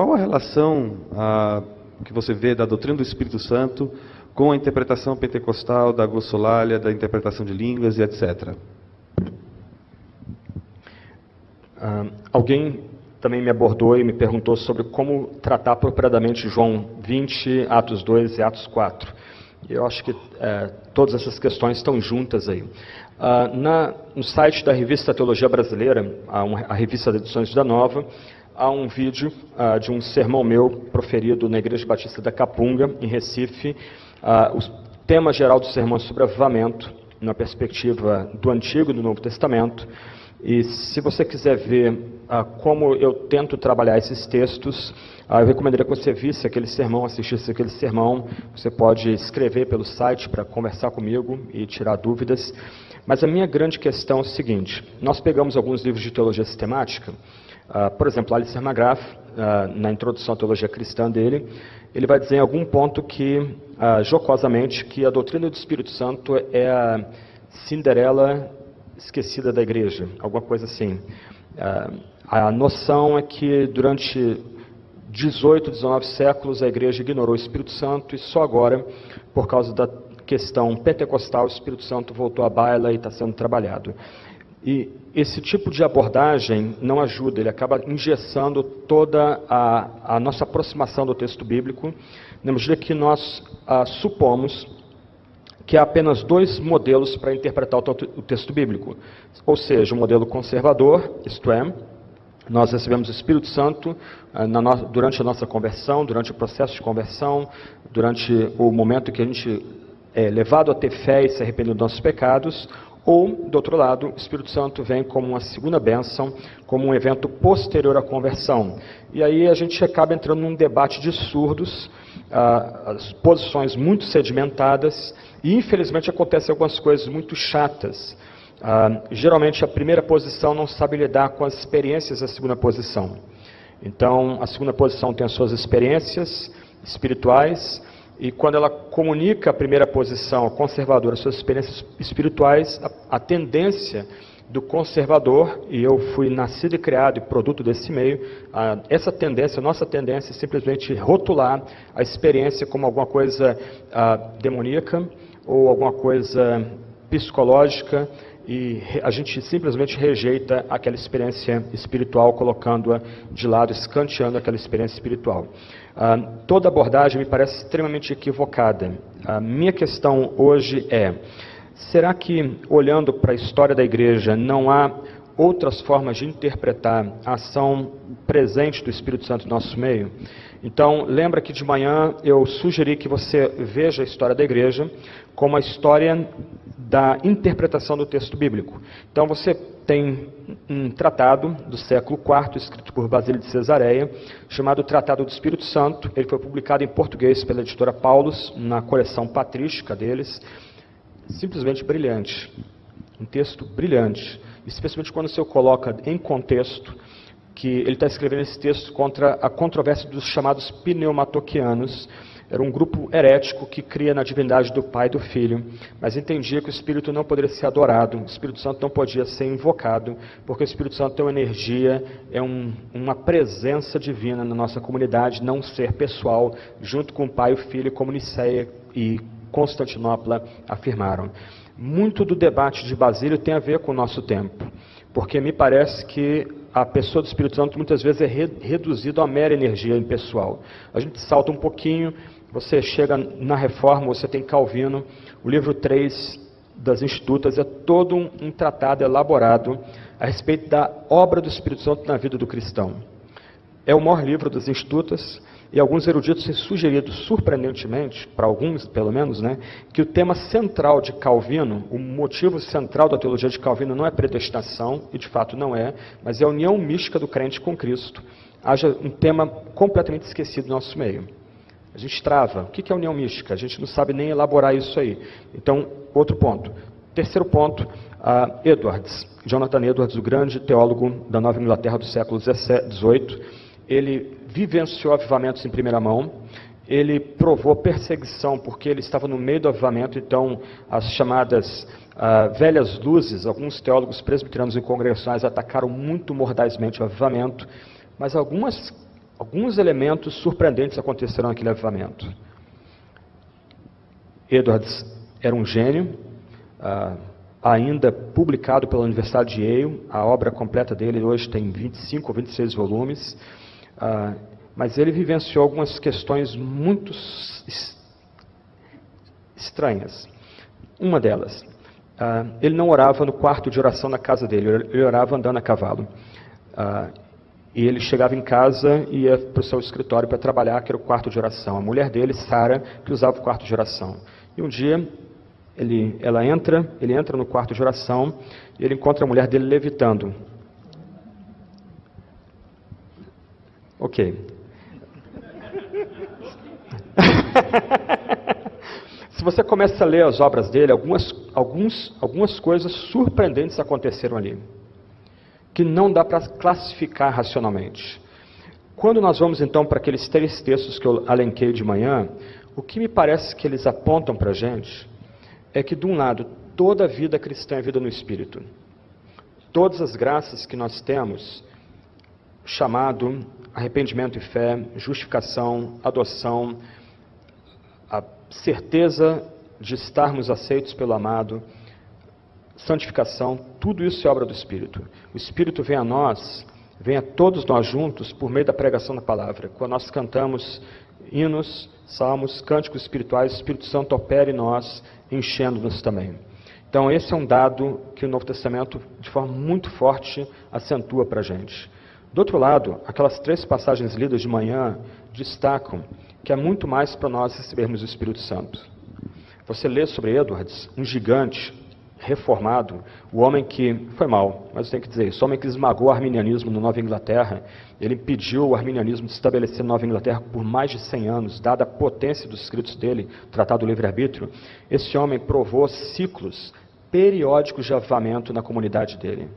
Qual a relação que você vê da doutrina do Espírito Santo com a interpretação pentecostal, da glossolalia, da interpretação de línguas e etc.? Alguém também me abordou e me perguntou sobre como tratar apropriadamente João 20, Atos 2 e Atos 4. Eu acho que todas essas questões estão juntas aí. No site da Revista Teologia Brasileira, a revista de edições da Nova, há um vídeo de um sermão meu proferido na Igreja Batista da Capunga, em Recife. O tema geral do sermão é sobre avivamento, na perspectiva do Antigo e do Novo Testamento. E se você quiser ver como eu tento trabalhar esses textos, eu recomendaria que você visse aquele sermão, assistisse aquele sermão. Você pode escrever pelo site para conversar comigo e tirar dúvidas. Mas a minha grande questão é o seguinte: nós pegamos alguns livros de teologia sistemática, por exemplo, Alistair McGrath, na introdução à teologia cristã dele, ele vai dizer em algum ponto que, jocosamente, que a doutrina do Espírito Santo é a Cinderela esquecida da igreja, alguma coisa assim. A noção é que durante 18, 19 séculos a igreja ignorou o Espírito Santo e só agora, por causa da questão pentecostal, o Espírito Santo voltou à baila e está sendo trabalhado. E esse tipo de abordagem não ajuda, ele acaba engessando toda a nossa aproximação do texto bíblico, na medida que nós supomos que há apenas dois modelos para interpretar o texto bíblico. Ou seja, o modelo conservador, isto é, nós recebemos o Espírito Santo durante a nossa conversão, durante o processo de conversão, durante o momento que a gente é levado a ter fé e se arrepender dos nossos pecados. Ou, do outro lado, o Espírito Santo vem como uma segunda bênção, como um evento posterior à conversão. E aí a gente acaba entrando num debate de surdos, as posições muito sedimentadas, e infelizmente acontecem algumas coisas muito chatas. Geralmente a primeira posição não sabe lidar com as experiências da segunda posição. Então, a segunda posição tem as suas experiências espirituais, e quando ela comunica a primeira posição, a conservadora, as suas experiências espirituais, a tendência do conservador, e eu fui nascido e criado e produto desse meio, essa tendência, nossa tendência é simplesmente rotular a experiência como alguma coisa demoníaca ou alguma coisa psicológica, e a gente simplesmente rejeita aquela experiência espiritual, colocando-a de lado, escanteando aquela experiência espiritual. Toda abordagem me parece extremamente equivocada. A minha questão hoje é: será que, olhando para a história da igreja, não há outras formas de interpretar a ação presente do Espírito Santo no nosso meio? Então, lembra que de manhã eu sugeri que você veja a história da igreja como a história da interpretação do texto bíblico. Então, você tem um tratado do século IV, escrito por Basílio de Cesareia, chamado Tratado do Espírito Santo. Ele foi publicado em português pela editora Paulus, na coleção patrística deles. Simplesmente brilhante. Um texto brilhante. Especialmente quando você o coloca em contexto, que ele está escrevendo esse texto contra a controvérsia dos chamados pneumatoquianos. Era um grupo herético que cria na divindade do Pai e do Filho, mas entendia que o Espírito não poderia ser adorado, o Espírito Santo não podia ser invocado, porque o Espírito Santo tem uma energia, uma presença divina na nossa comunidade, não um ser pessoal, junto com o Pai e o Filho, como Nicéia e Constantinopla afirmaram. Muito do debate de Basílio tem a ver com o nosso tempo, porque me parece que a pessoa do Espírito Santo muitas vezes é reduzida a uma mera energia impessoal. A gente salta um pouquinho, você chega na Reforma, você tem Calvino, o livro 3 das Institutas é todo um tratado elaborado a respeito da obra do Espírito Santo na vida do cristão. É o maior livro das Institutas, e alguns eruditos têm sugerido, surpreendentemente, para alguns pelo menos, que o tema central de Calvino, o motivo central da teologia de Calvino não é predestinação, e de fato não é, mas é a união mística do crente com Cristo. Haja um tema completamente esquecido no nosso meio. A gente trava. O que é união mística? A gente não sabe nem elaborar isso aí. Então, outro ponto. Terceiro ponto, Jonathan Edwards, o grande teólogo da Nova Inglaterra do século XVIII, ele vivenciou avivamentos em primeira mão, ele provou perseguição porque ele estava no meio do avivamento, então as chamadas velhas luzes, alguns teólogos presbiterianos e congregacionais atacaram muito mordazmente o avivamento, mas algumas alguns elementos surpreendentes aconteceram naquele avivamento. Edwards era um gênio, ainda publicado pela Universidade de Yale. A obra completa dele hoje tem 25 ou 26 volumes, mas ele vivenciou algumas questões muito estranhas. Uma delas, ele não orava no quarto de oração na casa dele, ele orava andando a cavalo. E ele chegava em casa e ia para o seu escritório para trabalhar, que era o quarto de oração. A mulher dele, Sara, que usava o quarto de oração. E um dia, ele entra no quarto de oração e ele encontra a mulher dele levitando. Ok. Se você começa a ler as obras dele, algumas coisas surpreendentes aconteceram ali, que não dá para classificar racionalmente. Quando nós vamos então para aqueles 3 textos que eu alenquei de manhã, o que me parece que eles apontam para a gente é que, de um lado, toda a vida cristã é vida no Espírito. Todas as graças que nós temos, chamado, arrependimento e fé, justificação, adoção, a certeza de estarmos aceitos pelo amado, santificação, tudo isso é obra do Espírito. O Espírito vem a nós, vem a todos nós juntos por meio da pregação da palavra. Quando nós cantamos hinos, salmos, cânticos espirituais, o Espírito Santo opera em nós, enchendo-nos também. Então esse é um dado que o Novo Testamento, de forma muito forte, acentua para a gente. Do outro lado, aquelas 3 passagens lidas de manhã destacam que é muito mais para nós recebermos o Espírito Santo. Você lê sobre Edwards, um gigante reformado, o homem que, foi mal, mas eu tenho que dizer isso, o homem que esmagou o arminianismo na Nova Inglaterra. Ele impediu o arminianismo de se estabelecer na Nova Inglaterra por mais de 100 anos, dada a potência dos escritos dele, o Tratado do Livre-Arbítrio. Esse homem provou ciclos periódicos de avivamento na comunidade dele.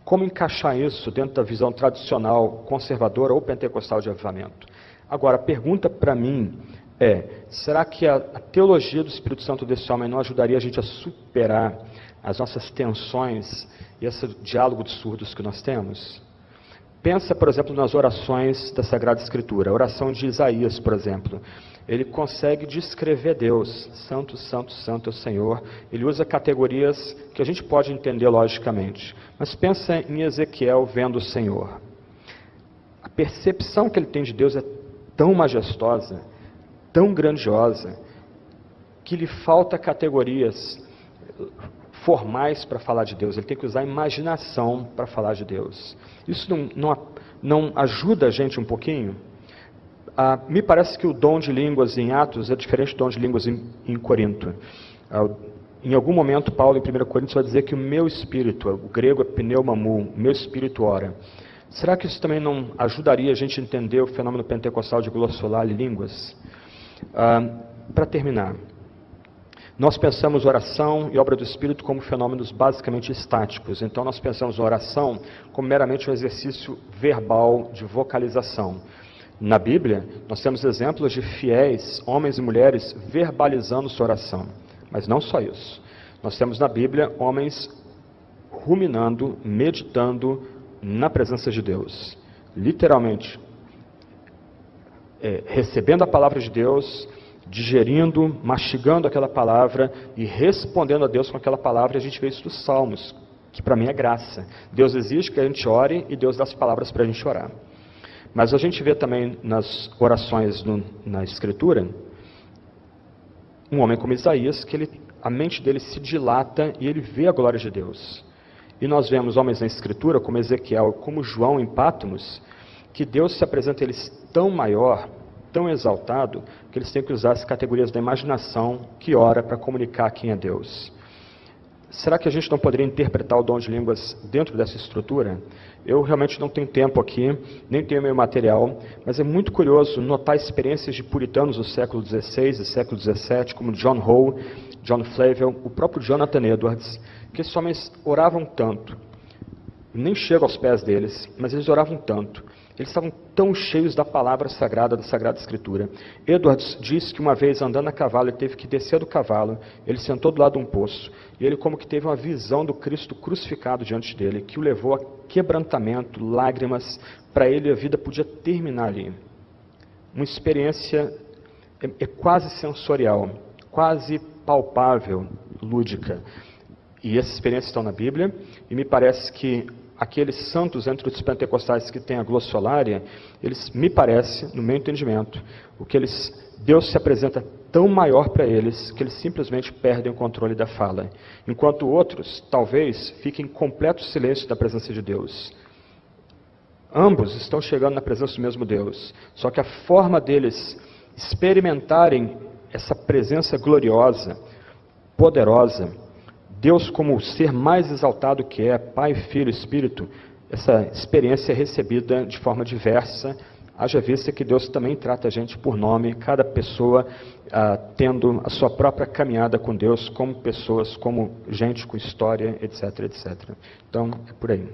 Como encaixar isso dentro da visão tradicional, conservadora ou pentecostal de avivamento? Agora, a pergunta para mim será que a teologia do Espírito Santo desse homem não ajudaria a gente a superar as nossas tensões e esse diálogo de surdos que nós temos? Pensa, por exemplo, nas orações da Sagrada Escritura. A oração de Isaías, por exemplo. Ele consegue descrever Deus. Santo, santo, santo é o Senhor. Ele usa categorias que a gente pode entender logicamente. Mas pensa em Ezequiel vendo o Senhor. A percepção que ele tem de Deus é tão majestosa, tão grandiosa, que lhe falta categorias formais para falar de Deus. Ele tem que usar a imaginação para falar de Deus. Isso não ajuda a gente um pouquinho? Me parece que o dom de línguas em Atos é diferente do dom de línguas em Corinto. Em algum momento, Paulo, em 1 Coríntios, vai dizer que o meu espírito, o grego é pneumamou, o meu espírito ora. Será que isso também não ajudaria a gente a entender o fenômeno pentecostal de glossolalia e línguas? Para terminar, nós pensamos oração e obra do Espírito como fenômenos basicamente estáticos. Então nós pensamos oração como meramente um exercício verbal de vocalização. Na Bíblia, nós temos exemplos de fiéis, homens e mulheres, verbalizando sua oração. Mas não só isso. Nós temos na Bíblia homens ruminando, meditando na presença de Deus. Literalmente, recebendo a palavra de Deus, digerindo, mastigando aquela palavra e respondendo a Deus com aquela palavra. E a gente vê isso nos Salmos, que para mim é graça. Deus exige que a gente ore e Deus dá as palavras para a gente orar. Mas a gente vê também nas orações na Escritura, um homem como Isaías, que a mente dele se dilata e ele vê a glória de Deus. E nós vemos homens na Escritura, como Ezequiel, como João em Patmos, que Deus se apresenta a eles tão maior, tão exaltado, que eles têm que usar as categorias da imaginação que ora para comunicar quem é Deus. Será que a gente não poderia interpretar o dom de línguas dentro dessa estrutura? Eu realmente não tenho tempo aqui, nem tenho meu material, mas é muito curioso notar experiências de puritanos do século XVI e século XVII, como John Howe, John Flavel, o próprio Jonathan Edwards, que esses homens oravam tanto, nem chego aos pés deles, mas eles oravam tanto. Eles estavam tão cheios da palavra sagrada, da Sagrada Escritura. Edwards diz que uma vez, andando a cavalo, ele teve que descer do cavalo, ele sentou do lado de um poço, e ele como que teve uma visão do Cristo crucificado diante dele, que o levou a quebrantamento, lágrimas. Para ele, a vida podia terminar ali. Uma experiência quase sensorial, quase palpável, lúdica. E essas experiências estão na Bíblia, e me parece que aqueles santos entre os pentecostais que têm a glossolalia, eles, me parece, no meu entendimento, Deus se apresenta tão maior para eles que eles simplesmente perdem o controle da fala. Enquanto outros, talvez, fiquem em completo silêncio da presença de Deus. Ambos estão chegando na presença do mesmo Deus, só que a forma deles experimentarem essa presença gloriosa, poderosa, Deus como o ser mais exaltado que é, Pai, Filho, Espírito, essa experiência é recebida de forma diversa, haja vista que Deus também trata a gente por nome, cada pessoa tendo a sua própria caminhada com Deus, como pessoas, como gente com história, etc, etc. Então, é por aí.